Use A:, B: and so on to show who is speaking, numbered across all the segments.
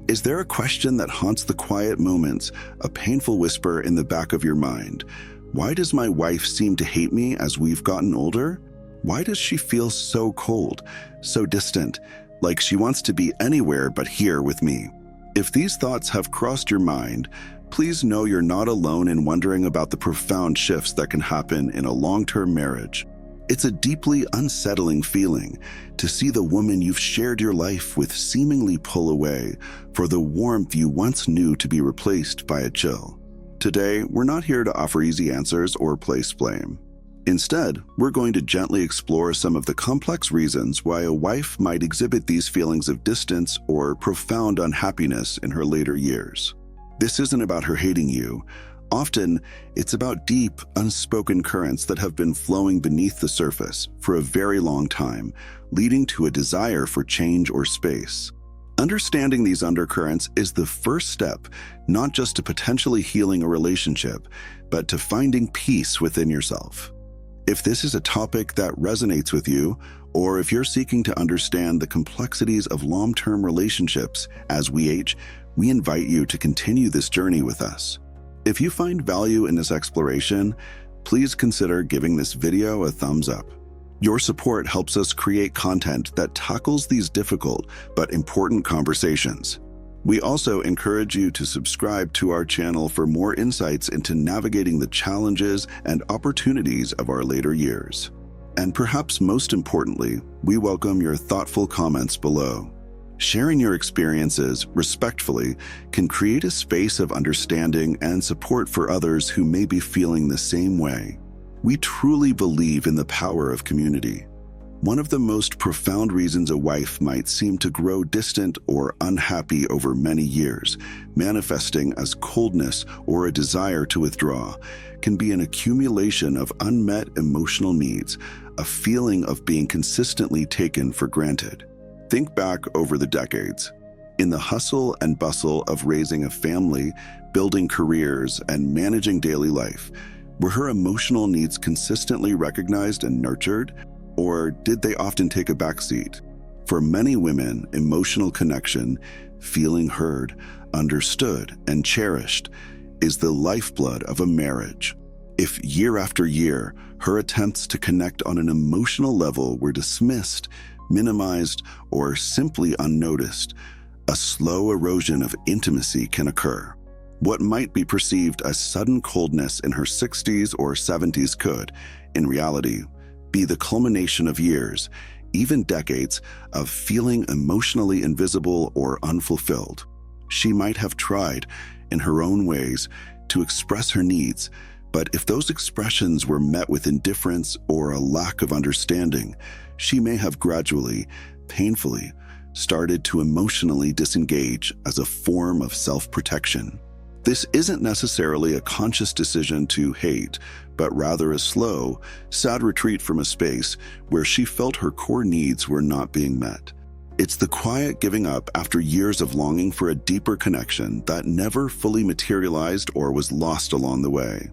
A: Is there a question that haunts the quiet moments, a painful whisper in the back of your mind? Why does my wife seem to hate me as we've gotten older? Why does she feel so cold, so distant, like she wants to be anywhere but here with me? If these thoughts have crossed your mind, please know you're not alone in wondering about the profound shifts that can happen in a long-term marriage. It's a deeply unsettling feeling to see the woman you've shared your life with seemingly pull away for the warmth you once knew to be replaced by a chill. Today, we're not here to offer easy answers or place blame. Instead, we're going to gently explore some of the complex reasons why a wife might exhibit these feelings of distance or profound unhappiness in her later years. This isn't about her hating you. Often, it's about deep, unspoken currents that have been flowing beneath the surface for a very long time, leading to a desire for change or space. Understanding these undercurrents is the first step, not just to potentially healing a relationship, but to finding peace within yourself. If this is a topic that resonates with you, or if you're seeking to understand the complexities of long-term relationships as we age, we invite you to continue this journey with us. If you find value in this exploration, please consider giving this video a thumbs up. Your support helps us create content that tackles these difficult but important conversations. We also encourage you to subscribe to our channel for more insights into navigating the challenges and opportunities of our later years. And perhaps most importantly, we welcome your thoughtful comments below. Sharing your experiences respectfully can create a space of understanding and support for others who may be feeling the same way. We truly believe in the power of community. One of the most profound reasons a wife might seem to grow distant or unhappy over many years, manifesting as coldness or a desire to withdraw, can be an accumulation of unmet emotional needs, a feeling of being consistently taken for granted. Think back over the decades. In the hustle and bustle of raising a family, building careers, and managing daily life, were her emotional needs consistently recognized and nurtured, or did they often take a backseat? For many women, emotional connection, feeling heard, understood, and cherished, is the lifeblood of a marriage. If year after year, her attempts to connect on an emotional level were dismissed, minimized, or simply unnoticed, a slow erosion of intimacy can occur. What might be perceived as sudden coldness in her 60s or 70s could, in reality, be the culmination of years, even decades, of feeling emotionally invisible or unfulfilled. She might have tried, in her own ways, to express her needs, but if those expressions were met with indifference or a lack of understanding, she may have gradually, painfully, started to emotionally disengage as a form of self-protection. This isn't necessarily a conscious decision to hate, but rather a slow, sad retreat from a space where she felt her core needs were not being met. It's the quiet giving up after years of longing for a deeper connection that never fully materialized or was lost along the way.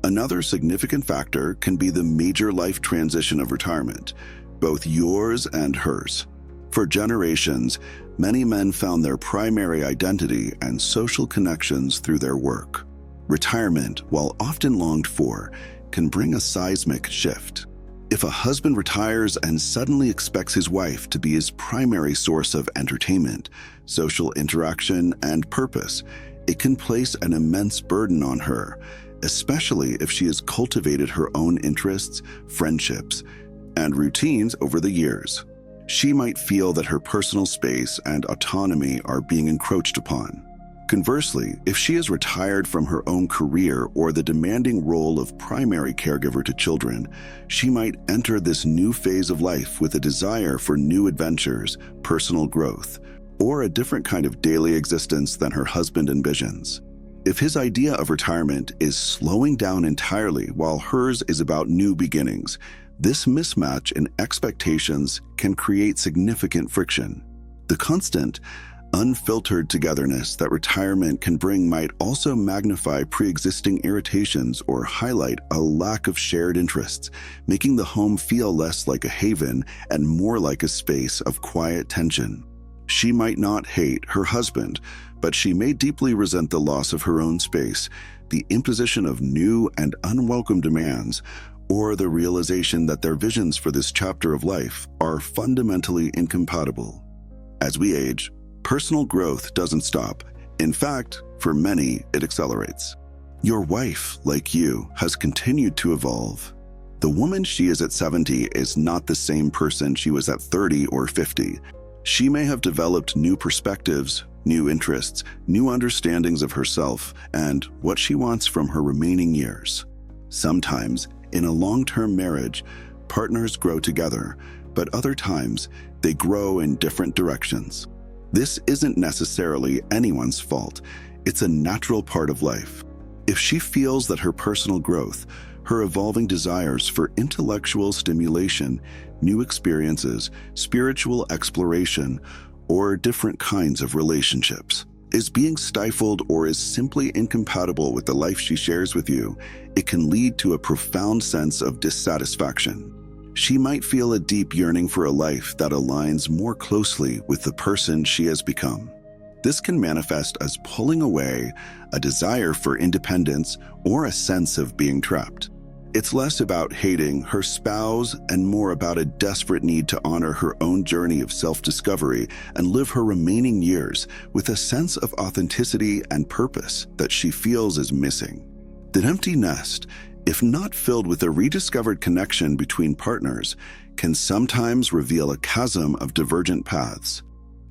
A: Another significant factor can be the major life transition of retirement, both yours and hers. For generations, many men found their primary identity and social connections through their work. Retirement, while often longed for, can bring a seismic shift. If a husband retires and suddenly expects his wife to be his primary source of entertainment, social interaction, and purpose, it can place an immense burden on her, especially if she has cultivated her own interests, friendships, and routines over the years. She might feel that her personal space and autonomy are being encroached upon. Conversely, if she is retired from her own career or the demanding role of primary caregiver to children, she might enter this new phase of life with a desire for new adventures, personal growth, or a different kind of daily existence than her husband envisions. If his idea of retirement is slowing down entirely while hers is about new beginnings, this mismatch in expectations can create significant friction. The constant, unfiltered togetherness that retirement can bring might also magnify pre-existing irritations or highlight a lack of shared interests, making the home feel less like a haven and more like a space of quiet tension. She might not hate her husband, but she may deeply resent the loss of her own space, the imposition of new and unwelcome demands, or the realization that their visions for this chapter of life are fundamentally incompatible. As we age, personal growth doesn't stop. In fact, for many, it accelerates. Your wife, like you, has continued to evolve. The woman she is at 70 is not the same person she was at 30 or 50. She may have developed new perspectives, new interests, new understandings of herself, and what she wants from her remaining years. Sometimes, in a long-term marriage, partners grow together, but other times, they grow in different directions. This isn't necessarily anyone's fault. It's a natural part of life. If she feels that her personal growth, her evolving desires for intellectual stimulation, new experiences, spiritual exploration, or different kinds of relationships is being stifled or is simply incompatible with the life she shares with you, it can lead to a profound sense of dissatisfaction. She might feel a deep yearning for a life that aligns more closely with the person she has become. This can manifest as pulling away, a desire for independence, or a sense of being trapped. It's less about hating her spouse and more about a desperate need to honor her own journey of self-discovery and live her remaining years with a sense of authenticity and purpose that she feels is missing. The empty nest, if not filled with a rediscovered connection between partners, can sometimes reveal a chasm of divergent paths.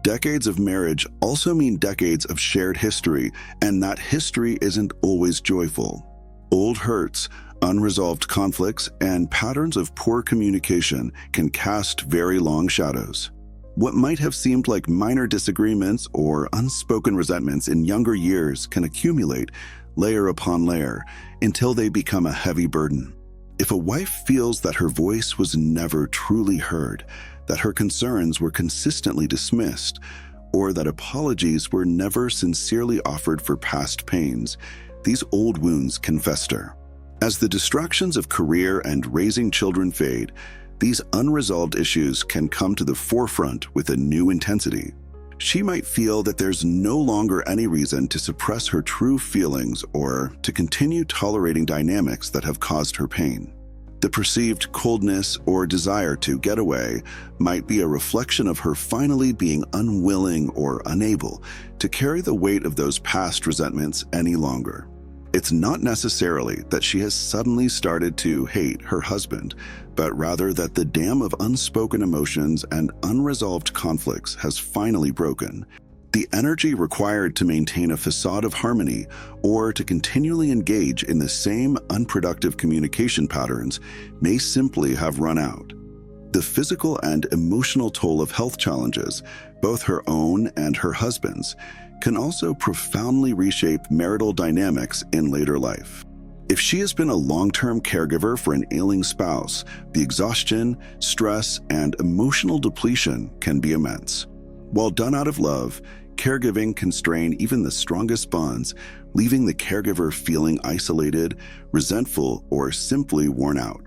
A: Decades of marriage also mean decades of shared history, and that history isn't always joyful. Old hurts, unresolved conflicts, and patterns of poor communication can cast very long shadows. What might have seemed like minor disagreements or unspoken resentments in younger years can accumulate, layer upon layer, until they become a heavy burden. If a wife feels that her voice was never truly heard, that her concerns were consistently dismissed, or that apologies were never sincerely offered for past pains, these old wounds can fester. As the distractions of career and raising children fade, these unresolved issues can come to the forefront with a new intensity. She might feel that there's no longer any reason to suppress her true feelings or to continue tolerating dynamics that have caused her pain. The perceived coldness or desire to get away might be a reflection of her finally being unwilling or unable to carry the weight of those past resentments any longer. It's not necessarily that she has suddenly started to hate her husband, but rather that the dam of unspoken emotions and unresolved conflicts has finally broken. The energy required to maintain a facade of harmony or to continually engage in the same unproductive communication patterns may simply have run out. The physical and emotional toll of health challenges, both her own and her husband's, can also profoundly reshape marital dynamics in later life. If she has been a long-term caregiver for an ailing spouse, the exhaustion, stress, and emotional depletion can be immense. While done out of love, caregiving can strain even the strongest bonds, leaving the caregiver feeling isolated, resentful, or simply worn out.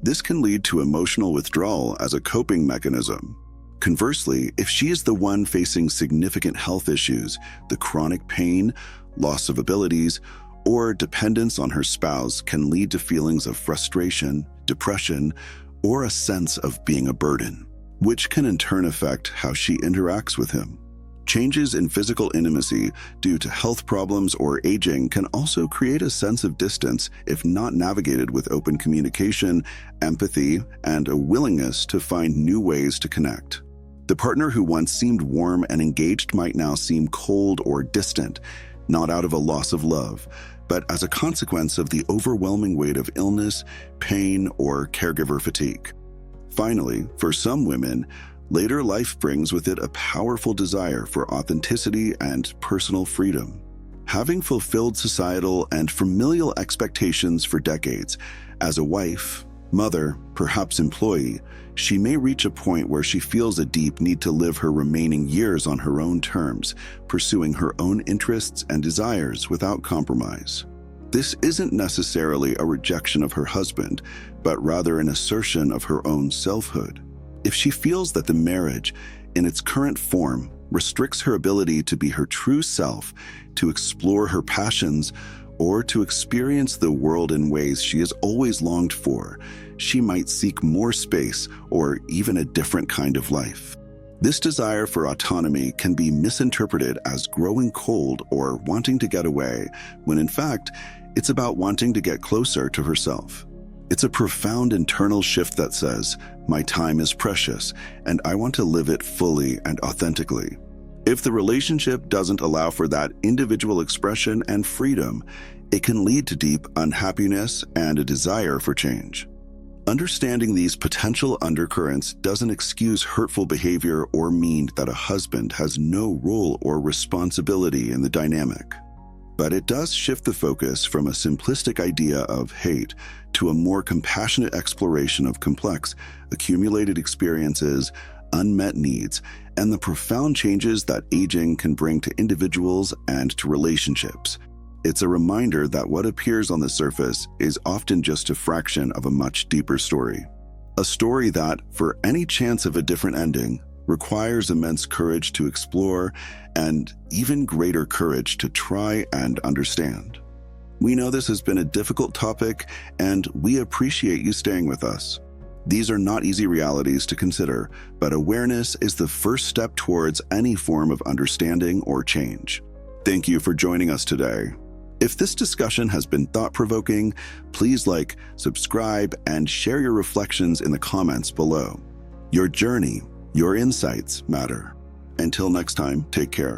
A: This can lead to emotional withdrawal as a coping mechanism. Conversely, if she is the one facing significant health issues, the chronic pain, loss of abilities, or dependence on her spouse can lead to feelings of frustration, depression, or a sense of being a burden, which can in turn affect how she interacts with him. Changes in physical intimacy due to health problems or aging can also create a sense of distance if not navigated with open communication, empathy, and a willingness to find new ways to connect. The partner who once seemed warm and engaged might now seem cold or distant, not out of a loss of love, but as a consequence of the overwhelming weight of illness, pain, or caregiver fatigue. Finally, for some women, later life brings with it a powerful desire for authenticity and personal freedom. Having fulfilled societal and familial expectations for decades, as a wife, mother, perhaps employee, she may reach a point where she feels a deep need to live her remaining years on her own terms, pursuing her own interests and desires without compromise. This isn't necessarily a rejection of her husband, but rather an assertion of her own selfhood. If she feels that the marriage, in its current form, restricts her ability to be her true self, to explore her passions, or to experience the world in ways she has always longed for. She might seek more space or even a different kind of life. This desire for autonomy can be misinterpreted as growing cold or wanting to get away, when in fact, it's about wanting to get closer to herself. It's a profound internal shift that says, my time is precious, and I want to live it fully and authentically. If the relationship doesn't allow for that individual expression and freedom, it can lead to deep unhappiness and a desire for change. Understanding these potential undercurrents doesn't excuse hurtful behavior or mean that a husband has no role or responsibility in the dynamic. But it does shift the focus from a simplistic idea of hate to a more compassionate exploration of complex, accumulated experiences, unmet needs, and the profound changes that aging can bring to individuals and to relationships. It's a reminder that what appears on the surface is often just a fraction of a much deeper story. A story that, for any chance of a different ending, requires immense courage to explore and even greater courage to try and understand. We know this has been a difficult topic, and we appreciate you staying with us. These are not easy realities to consider, but awareness is the first step towards any form of understanding or change. Thank you for joining us today. If this discussion has been thought-provoking, please like, subscribe, and share your reflections in the comments below. Your journey, your insights matter. Until next time, take care.